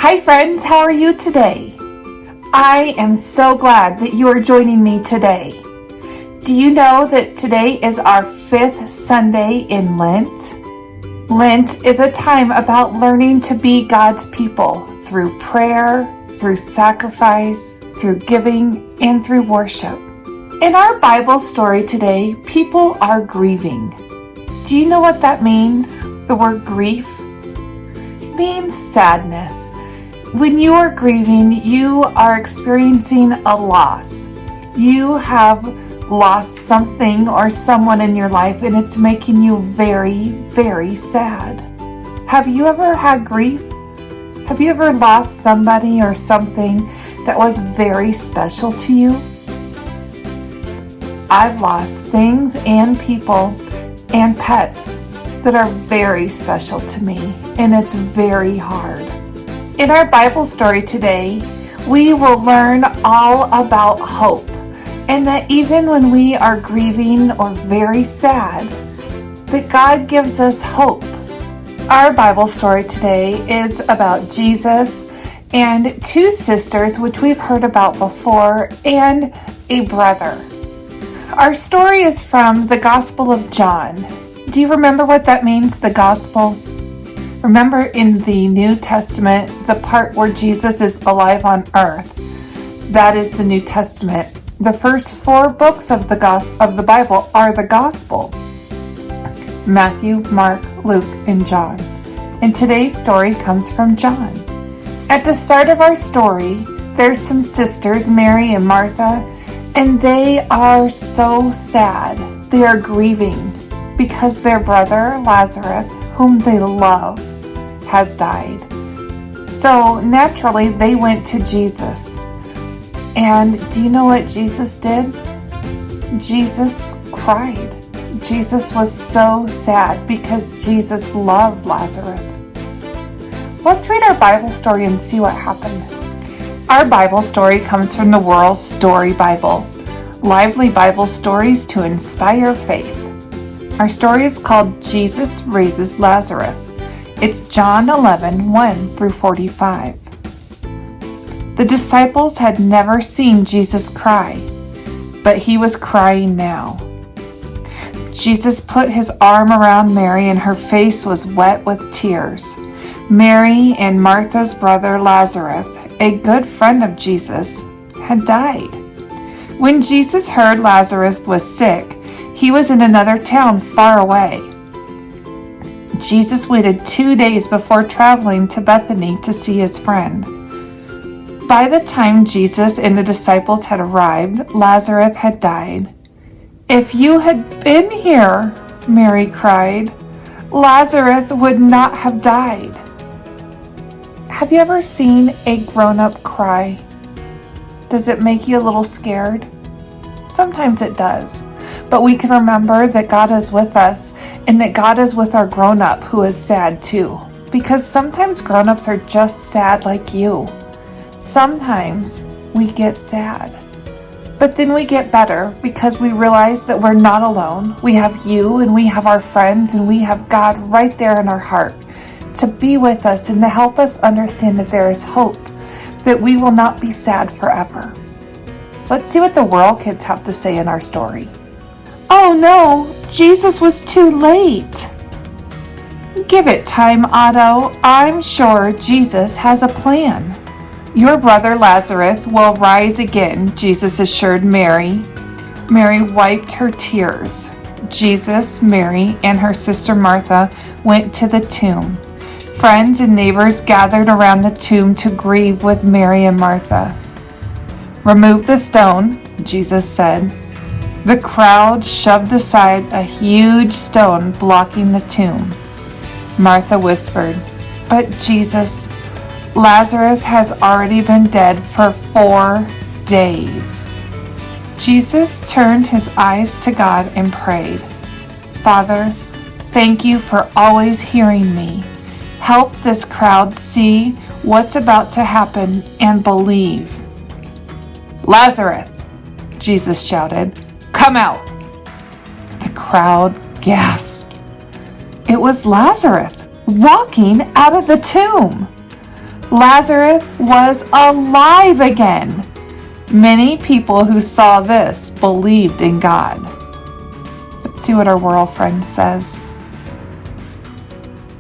Hi friends, how are you today? I am so glad that you are joining me today. Do you know that today is our 5th Sunday in Lent? Lent is a time about learning to be God's people through prayer, through sacrifice, through giving, and through worship. In our Bible story today, people are grieving. Do you know what that means? The word grief means sadness. When you are grieving, you are experiencing a loss. You have lost something or someone in your life, and it's making you very, very sad. Have you ever had grief? Have you ever lost somebody or something that was very special to you? I've lost things and people and pets that are very special to me, and it's very hard. In our Bible story today, we will learn all about hope, and that even when we are grieving or very sad, that God gives us hope. Our Bible story today is about Jesus and two sisters, which we've heard about before, and a brother. Our story is from the Gospel of John. Do you remember what that means, the Gospel? Remember in the New Testament, the part where Jesus is alive on earth. That is the New Testament. The first 4 books of the Bible are the Gospel: Matthew, Mark, Luke, and John. And today's story comes from John. At the start of our story, there's some sisters, Mary and Martha, and they are so sad. They are grieving because their brother, Lazarus, whom they love, has died. So naturally, they went to Jesus. And do you know what Jesus did? Jesus cried. Jesus was so sad because Jesus loved Lazarus. Let's read our Bible story and see what happened. Our Bible story comes from the World Story Bible, lively Bible stories to inspire faith. Our story is called Jesus Raises Lazarus. It's John 11, 1 through 45. The disciples had never seen Jesus cry, but he was crying now. Jesus put his arm around Mary, and her face was wet with tears. Mary and Martha's brother Lazarus, a good friend of Jesus, had died. When Jesus heard Lazarus was sick, he was in another town far away. Jesus waited 2 days before traveling to Bethany to see his friend. By the time Jesus and the disciples had arrived, Lazarus had died. "If you had been here," Mary cried, "Lazarus would not have died." Have you ever seen a grown-up cry? Does it make you a little scared? Sometimes it does. But we can remember that God is with us, and that God is with our grown-up who is sad too. Because sometimes grown-ups are just sad like you. Sometimes we get sad. But then we get better because we realize that we're not alone. We have you, and we have our friends, and we have God right there in our heart to be with us and to help us understand that there is hope, that we will not be sad forever. Let's see what the world kids have to say in our story. "Oh no, Jesus was too late." "Give it time, Otto. I'm sure Jesus has a plan." "Your brother Lazarus will rise again," Jesus assured Mary. Mary wiped her tears. Jesus, Mary, and her sister Martha went to the tomb. Friends and neighbors gathered around the tomb to grieve with Mary and Martha. "Remove the stone," Jesus said. The crowd shoved aside a huge stone blocking the tomb. Martha whispered, "But Jesus, Lazarus has already been dead for 4 days." Jesus turned his eyes to God and prayed, "Father, thank you for always hearing me. Help this crowd see what's about to happen and believe." "Lazarus," Jesus shouted, "come out." The crowd gasped. It was Lazarus walking out of the tomb. Lazarus was alive again. Many people who saw this believed in God. Let's see what our world friend says.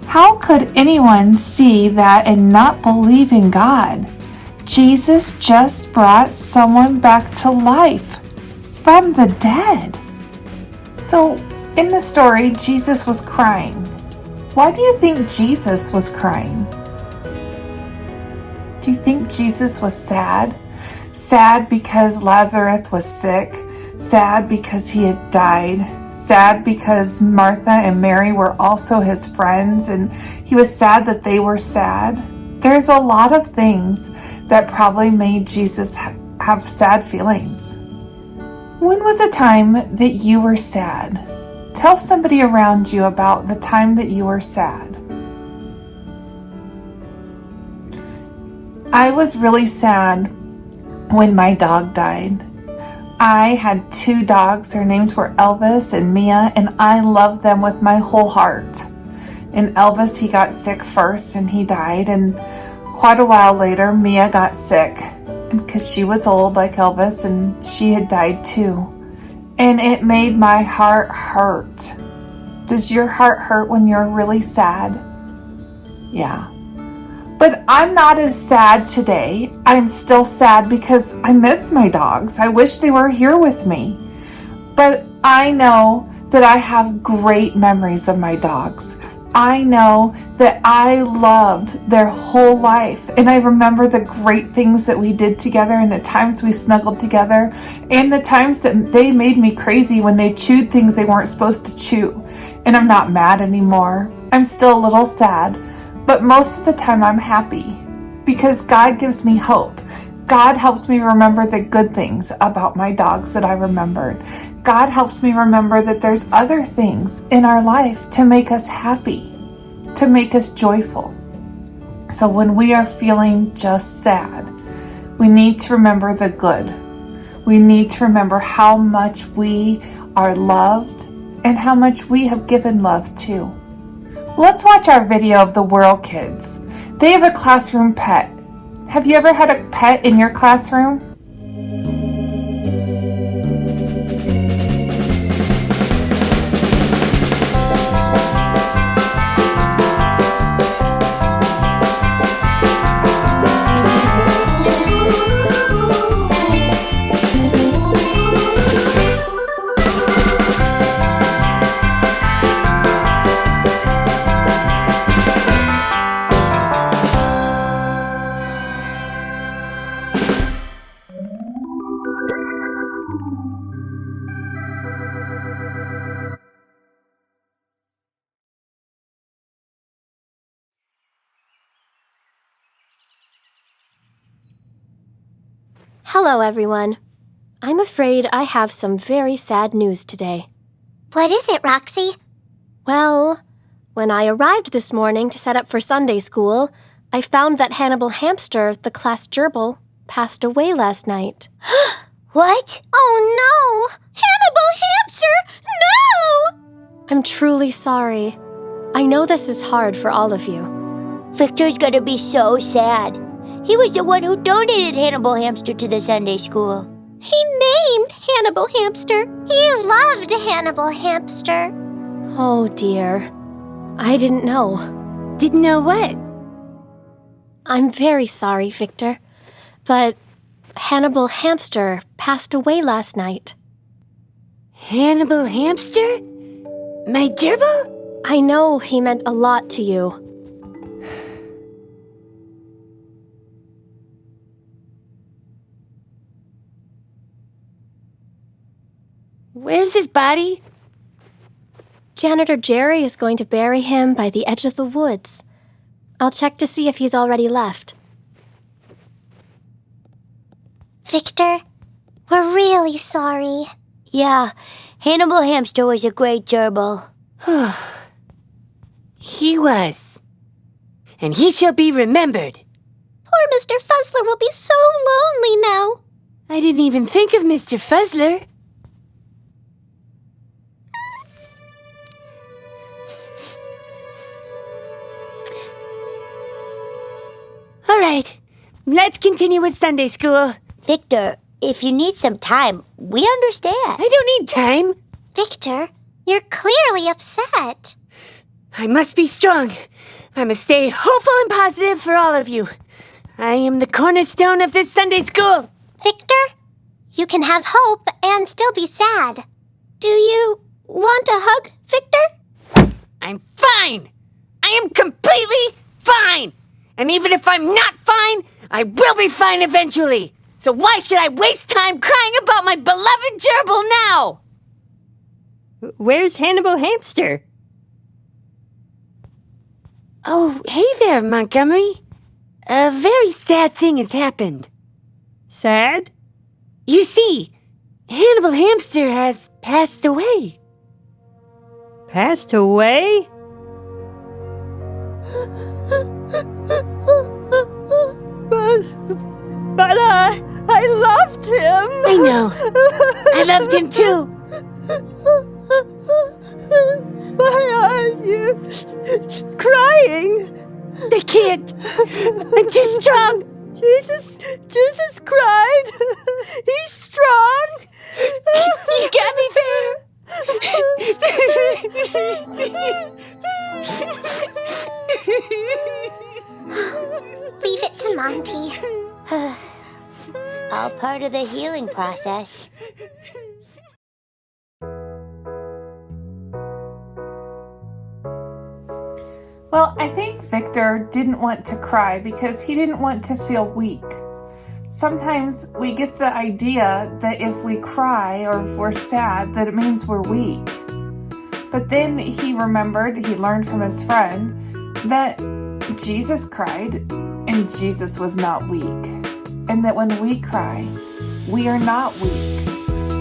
How could anyone see that and not believe in God? Jesus just brought someone back to life from the dead. So, in the story, Jesus was crying. Why do you think Jesus was crying? Do you think Jesus was sad? Sad because Lazarus was sick? Sad because he had died? Sad because Martha and Mary were also his friends and he was sad that they were sad? There's a lot of things that probably made Jesus have sad feelings. When was a time that you were sad? Tell somebody around you about the time that you were sad. I was really sad when my dog died. I had 2 dogs. Their names were Elvis and Mia, and I loved them with my whole heart. And Elvis, he got sick first and he died, and quite a while later, Mia got sick because she was old like Elvis and she had died too. And it made my heart hurt. Does your heart hurt when you're really sad? Yeah. But I'm not as sad today. I'm still sad because I miss my dogs. I wish they were here with me. But I know that I have great memories of my dogs. I know that I loved their whole life. And I remember the great things that we did together and the times we snuggled together and the times that they made me crazy when they chewed things they weren't supposed to chew. And I'm not mad anymore. I'm still a little sad. But most of the time I'm happy because God gives me hope. God helps me remember the good things about my dogs that I remembered. God helps me remember that there's other things in our life to make us happy, to make us joyful. So when we are feeling just sad, we need to remember the good. We need to remember how much we are loved and how much we have given love to. Let's watch our video of the World Kids. They have a classroom pet. Have you ever had a pet in your classroom? Hello, everyone. I'm afraid I have some very sad news today. What is it, Roxy? Well, when I arrived this morning to set up for Sunday school, I found that Hannibal Hamster, the class gerbil, passed away last night. What? Oh, no! Hannibal Hamster! No! I'm truly sorry. I know this is hard for all of you. Victor's gonna be so sad. He was the one who donated Hannibal Hamster to the Sunday school. He named Hannibal Hamster. He loved Hannibal Hamster. Oh, dear. I didn't know. Didn't know what? I'm very sorry, Victor. But Hannibal Hamster passed away last night. Hannibal Hamster? My gerbil? I know he meant a lot to you. Where's his body? Janitor Jerry is going to bury him by the edge of the woods. I'll check to see if he's already left. Victor, we're really sorry. Yeah, Hannibal Hamster was a great gerbil. He was. And he shall be remembered. Poor Mr. Fuzzler will be so lonely now. I didn't even think of Mr. Fuzzler. All All right, let's continue with Sunday school. Victor, if you need some time, we understand. I don't need time. Victor, you're clearly upset. I must be strong. I must stay hopeful and positive for all of you. I am the cornerstone of this Sunday school. Victor, you can have hope and still be sad. Do you want a hug, Victor? I'm fine. I am completely fine. And even if I'm not fine, I will be fine eventually. So why should I waste time crying about my beloved gerbil now? Where's Hannibal Hamster? Oh, hey there, Montgomery. A very sad thing has happened. Sad? You see, Hannibal Hamster has passed away. Passed away? But I loved him. I know. I loved him too. Why are you crying? I can't. I'm too strong. Jesus cried. He's strong. You got me there. Leave it to Monty. All part of the healing process. Well, I think Victor didn't want to cry because he didn't want to feel weak. Sometimes we get the idea that if we cry or if we're sad, that it means we're weak. But then he learned from his friend that Jesus cried and Jesus was not weak. And that when we cry, we are not weak.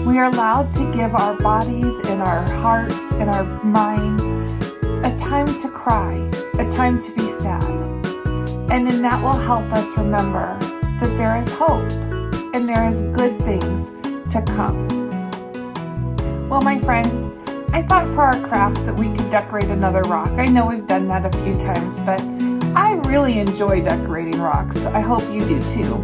We are allowed to give our bodies and our hearts and our minds a time to cry, a time to be sad. And then that will help us remember that there is hope and there is good things to come. Well, my friends, I thought for our craft that we could decorate another rock. I know we've done that a few times, but I really enjoy decorating rocks. I hope you do too.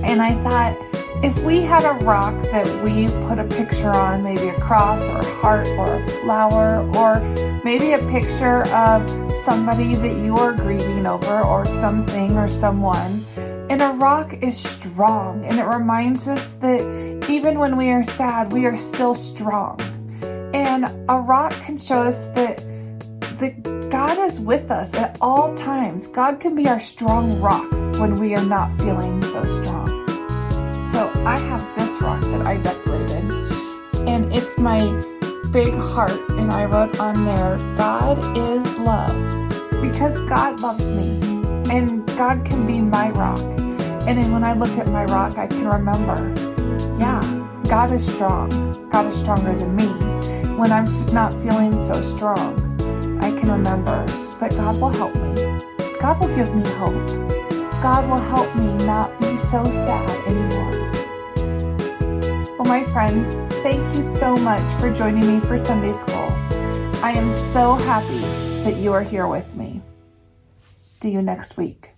And I thought if we had a rock that we put a picture on, maybe a cross or a heart or a flower, or maybe a picture of somebody that you are grieving over or something or someone, and a rock is strong, and it reminds us that even when we are sad, we are still strong. And a rock can show us that God is with us at all times. God can be our strong rock when we are not feeling so strong. So I have this rock that I decorated, and it's my big heart, and I wrote on there, God is love, because God loves me, and God can be my rock. And then when I look at my rock, I can remember, yeah, God is strong. God is stronger than me. When I'm not feeling so strong, I can remember that God will help me. God will give me hope. God will help me not be so sad anymore. Well, my friends, thank you so much for joining me for Sunday School. I am so happy that you are here with me. See you next week.